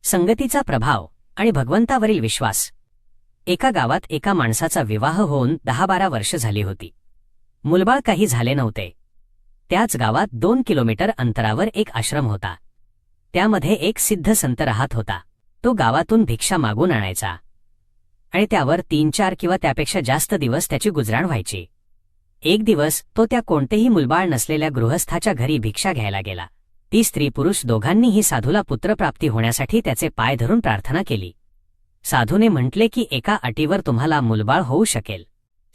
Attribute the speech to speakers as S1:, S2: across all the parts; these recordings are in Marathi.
S1: संगतीचा प्रभाव आणि भगवंतावरील विश्वास. एका गावात एका माणसाचा विवाह होऊन 10-12 वर्ष झाली होती. मुलबाळ काही झाले नव्हते. त्याच गावात 2 किलोमीटर अंतरावर एक आश्रम होता. त्यामध्ये एक सिद्ध संत राहत होता. तो गावातून भिक्षा मागून आणायचा आणि त्यावर 3-4 किंवा त्यापेक्षा जास्त दिवस त्याची गुजराण व्हायची. एक दिवस तो त्या कोणतेही मुलबाळ नसलेल्या गृहस्थाच्या घरी भिक्षा घ्यायला गेला. ती स्त्री पुरुष दोघांनीही साधूला पुत्रप्राप्ती होण्यासाठी त्याचे पाय धरून प्रार्थना केली. साधूने म्हटले की एका अटीवर तुम्हाला मुलबाळ होऊ शकेल.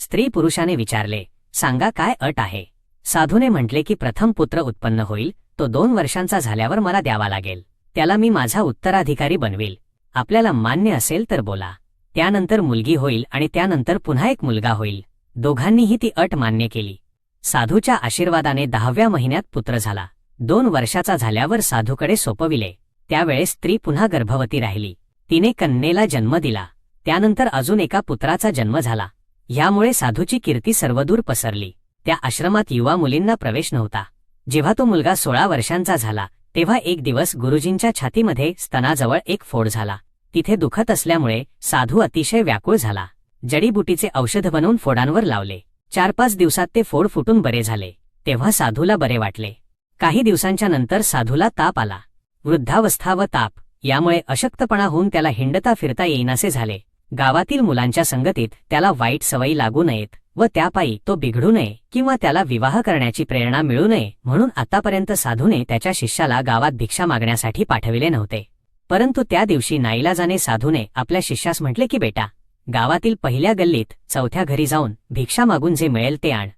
S1: स्त्री पुरुषाने विचारले, सांगा काय अट आहे. साधूने म्हटले की प्रथम पुत्र उत्पन्न होईल, तो 2 वर्षांचा झाल्यावर मला द्यावा लागेल. त्याला मी माझा उत्तराधिकारी बनवील. आपल्याला मान्य असेल तर बोला. त्यानंतर मुलगी होईल आणि त्यानंतर पुन्हा एक मुलगा होईल. दोघांनीही ती अट मान्य केली. साधूच्या आशीर्वादाने 10व्या महिन्यात पुत्र झाला. 2 वर्षाचा झाल्यावर साधूकडे सोपविले. त्यावेळेस स्त्री पुन्हा गर्भवती राहिली. तिने कन्येला जन्म दिला. त्यानंतर अजून एका पुत्राचा जन्म झाला. ह्यामुळे साधूची कीर्ती सर्वदूर पसरली. त्या आश्रमात युवा मुलींना प्रवेश नव्हता. जेव्हा तो मुलगा 16 वर्षांचा झाला तेव्हा एक दिवस गुरुजींच्या छातीमध्ये स्तनाजवळ एक फोड झाला. तिथे दुखत असल्यामुळे साधू अतिशय व्याकुळ झाला. जडीबुटीचे औषध बनवून फोडांवर लावले. 4-5 दिवसात ते फोड फुटून बरे झाले. तेव्हा साधूला बरे वाटले. काही दिवसांच्या नंतर साधूला ताप आला. वृद्धावस्था व ताप यामुळे अशक्तपणा होऊन त्याला हिंडता फिरता येईनासे झाले. गावातील मुलांच्या संगतीत त्याला वाईट सवयी लागू नयेत व त्यापायी तो बिघडू नये किंवा त्याला विवाह करण्याची प्रेरणा मिळू नये म्हणून आतापर्यंत साधूने त्याच्या शिष्याला गावात भिक्षा मागण्यासाठी पाठविले नव्हते. परंतु त्या दिवशी नाईलाजाने साधूने आपल्या शिष्यास म्हटले की बेटा, गावातील पहिल्या गल्लीत 4थ्या घरी जाऊन भिक्षा मागून जे मिळेल ते आण.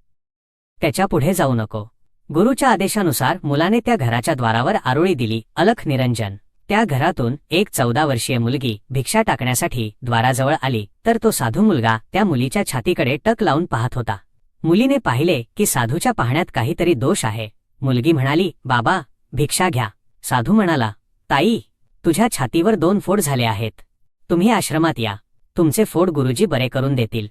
S1: त्याच्या पुढे जाऊ नको. गुरुच्या आदेशानुसार मुलाने त्या घराच्या द्वारावर आरोळी दिली. अलख निरंजन. त्या घरातून एक 14 वर्षीय मुलगी भिक्षा टाकण्यासाठी द्वाराजवळ आली तर तो साधू मुलगा त्या मुलीच्या छातीकडे टक लावून पाहत होता. मुलीने पाहिले की साधूच्या पाहण्यात काहीतरी दोष आहे. मुलगी म्हणाली, बाबा भिक्षा घ्या. साधू म्हणाला, ताई तुझ्या छातीवर 2 फोड झाले आहेत. तुम्ही आश्रमात या. तुमचे फोड गुरुजी बरे करून देतील.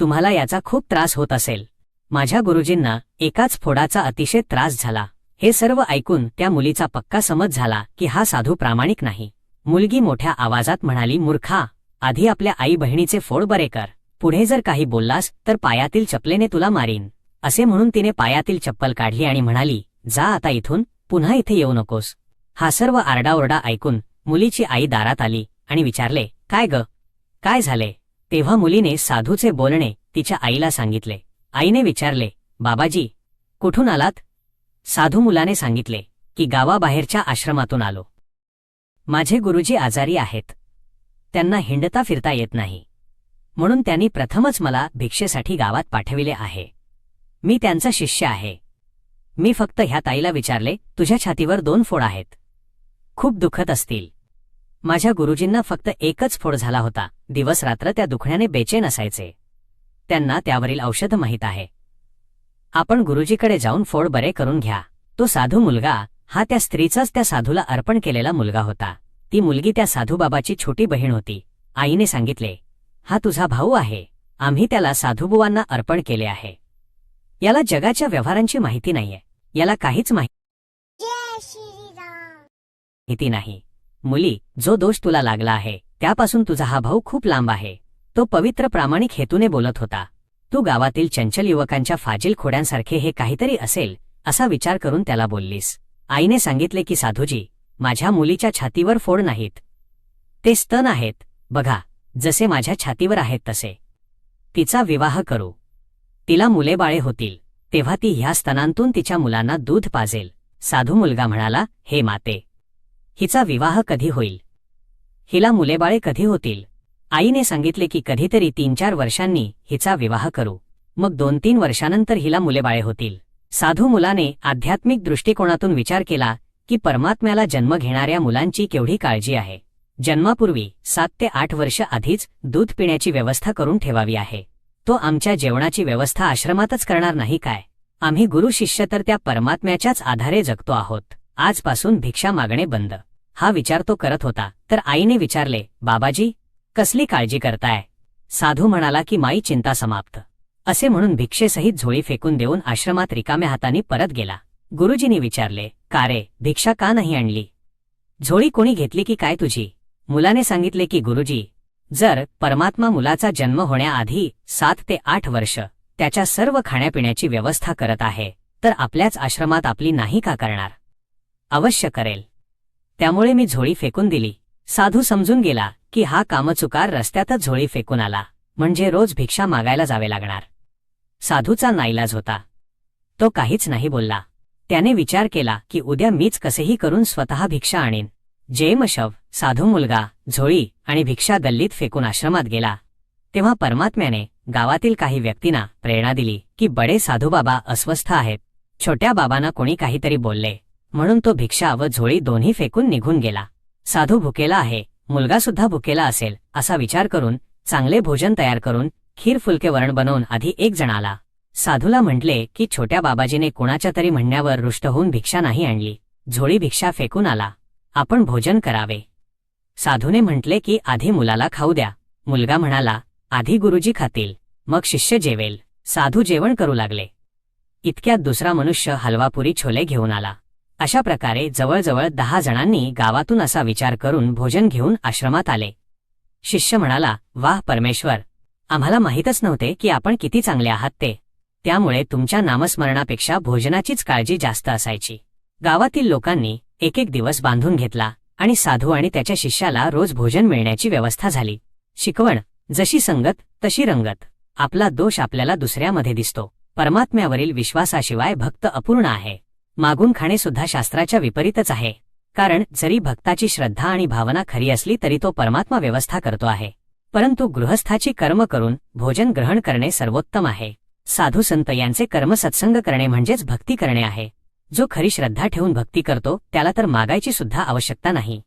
S1: तुम्हाला याचा खूप त्रास होत असेल. माझ्या गुरुजींना एकाच फोडाचा अतिशय त्रास झाला. हे सर्व ऐकून त्या मुलीचा पक्का समज झाला की हा साधू प्रामाणिक नाही. मुलगी मोठ्या आवाजात म्हणाली, मूर्खा, आधी आपल्या आई बहिणीचे फोड बरे कर. पुढे जर काही बोललास तर पायातील चपलेने तुला मारीन. असे म्हणून तिने पायातील चप्पल काढली आणि म्हणाली, जा आता इथून, पुन्हा इथे येऊ नकोस. हा सर्व आरडाओरडा ऐकून मुलीची आई दारात आली आणि विचारले, काय ग, काय झाले. तेव्हा मुलीने साधूचे बोलणे तिच्या आईला सांगितले. आईने विचारले, बाबाजी कुठून आलात. साधू मुलाने सांगितले की गावाबाहेरच्या आश्रमातून आलो. माझे गुरुजी आजारी आहेत. त्यांना हिंडता फिरता येत नाही. म्हणून त्यांनी प्रथमच मला भिक्षेसाठी गावात पाठविले आहे. मी त्यांचा शिष्य आहे. मी फक्त ह्या ताईला विचारले, तुझ्या छातीवर 2 फोड आहेत. खूप दुखत असतील. माझ्या गुरुजींना फक्त एकच फोड झाला होता. दिवस रात्र त्या दुखण्याने बेचैन असायचे. त्यांना त्यावरील औषध माहीत आहे. आपण गुरुजीकडे जाऊन फोड बरे करून घ्या. तो साधू मुलगा हा त्या स्त्रीचाच त्या साधूला अर्पण केलेला मुलगा होता. ती मुलगी त्या साधूबाबाची छोटी बहीण होती. आईने सांगितले, हा तुझा भाऊ आहे. आम्ही त्याला साधूबुवांना अर्पण केले आहे. याला जगाच्या व्यवहारांची माहिती नाहीये. याला काहीच माहिती नाही. मुली, जो दोष तुला लागला आहे त्यापासून तुझा हा भाऊ खूप लांब आहे. तो पवित्र प्रामाणिक हेतूने बोलत होता. तू गावातील चंचल युवकांच्या फाजील खोड्यांसारखे हे काहीतरी असेल असा विचार करून त्याला बोललीस. आईने सांगितले की साधूजी, माझ्या मुलीच्या छातीवर फोड नाहीत. ते स्तन आहेत. बघा, जसे माझ्या छातीवर आहेत तसे. तिचा विवाह करू. तिला मुलेबाळे होतील तेव्हा ती ह्या स्तनांतून तिच्या मुलांना दूध पाजेल. साधू मुलगा म्हणाला, हे माते, हिचा विवाह कधी होईल. हिला मुलेबाळे कधी होतील. आईने सांगितले की कधीतरी 3-4 वर्षांनी हिचा विवाह करू. मग 2-3 वर्षानंतर हिला मुलेबाळे होतील. साधू मुलाने आध्यात्मिक दृष्टिकोनातून विचार केला की परमात्म्याला जन्म घेणाऱ्या मुलांची केवढी काळजी आहे. जन्मापूर्वी 7 ते 8 वर्ष आधीच दूध पिण्याची व्यवस्था करून ठेवावी आहे. तो आमच्या जेवणाची व्यवस्था आश्रमातच करणार नाही काय. आम्ही गुरु शिष्य तर त्या परमात्म्याच्याच आधारे जगतो आहोत. आजपासून भिक्षा मागणे बंद. हा विचार तो करत होता तर आईने विचारले, बाबाजी कसली काळजी करताय. साधू म्हणाला की माई चिंता समाप्त. असे म्हणून भिक्षेसहित झोळी फेकून देऊन आश्रमात रिकाम्या हातांनी परत गेला. गुरुजींनी विचारले, का रे, भिक्षा का नाही आणली. झोळी कोणी घेतली की काय तुझी? मुलाने सांगितले की गुरुजी, जर परमात्मा मुलाचा जन्म होण्याआधी 7 ते 8 वर्ष त्याच्या सर्व खाण्यापिण्याची व्यवस्था करत आहे, तर आपल्याच आश्रमात आपली नाही का करणार? अवश्य करेल. त्यामुळे मी झोळी फेकून दिली. साधू समजून गेला की हा कामचुकार रस्त्यातच झोळी फेकून आला, म्हणजे रोज भिक्षा मागायला जावे लागणार. साधूचा नाईलाज होता. तो काहीच नाही बोलला. त्याने विचार केला की उद्या मीच कसेही करून स्वतः भिक्षा आणीन. जेमशव साधू मुलगा झोळी आणि भिक्षा गल्लीत फेकून आश्रमात गेला. तेव्हा परमात्म्याने गावातील काही व्यक्तींना प्रेरणा दिली की बडे साधूबाबा अस्वस्थ आहेत. छोट्या बाबांना कोणी काहीतरी बोलले म्हणून तो भिक्षा व झोळी दोन्ही फेकून निघून गेला. साधू भुकेला आहे, मुलगासुद्धा भुकेला असेल असा विचार करून चांगले भोजन तयार करून खीर फुलके वरण बनवून आधी एक जण आला. साधूला म्हटले की छोट्या बाबाजीने कोणाच्या तरी म्हणण्यावर रुष्ट होऊन भिक्षा नाही आणली, झोळी भिक्षा फेकून आला, आपण भोजन करावे. साधूने म्हटले की आधी मुलाला खाऊ द्या. मुलगा म्हणाला, आधी गुरुजी खातील, मग शिष्य जेवेल. साधू जेवण करू लागले. इतक्यात दुसरा मनुष्य हलवापुरी छोले घेऊन आला. अशा प्रकारे जवळजवळ 10 जणांनी गावातून असा विचार करून भोजन घेऊन आश्रमात आले. शिष्य म्हणाला, वाह परमेश्वर, आम्हाला माहीतच नव्हते की आपण किती चांगले आहात ते. त्यामुळे तुमच्या नामस्मरणापेक्षा भोजनाचीच काळजी जास्त असायची. गावातील लोकांनी एक दिवस बांधून घेतला आणि साधू आणि त्याच्या शिष्याला रोज भोजन मिळण्याची व्यवस्था झाली. शिकवण, जशी संगत तशी रंगत. आपला दोष आपल्याला दुसऱ्यामध्ये दिसतो. परमात्म्यावरील विश्वासाशिवाय भक्त अपूर्ण आहे. मागून खाणे सुद्धा शास्त्राच्या विपरीतच आहे. कारण जरी भक्ताची श्रद्धा आणि भावना खरी असली तरी तो परमात्मा व्यवस्था करतो आहे. परंतु गृहस्थाची कर्म करून भोजन ग्रहण करणे सर्वोत्तम आहे. साधू संत यांचे कर्म सत्संग करणे म्हणजेच भक्ती करणे आहे. जो खरी श्रद्धा ठेवून भक्ती करतो त्याला तर मागायची सुद्धा आवश्यकता नाही.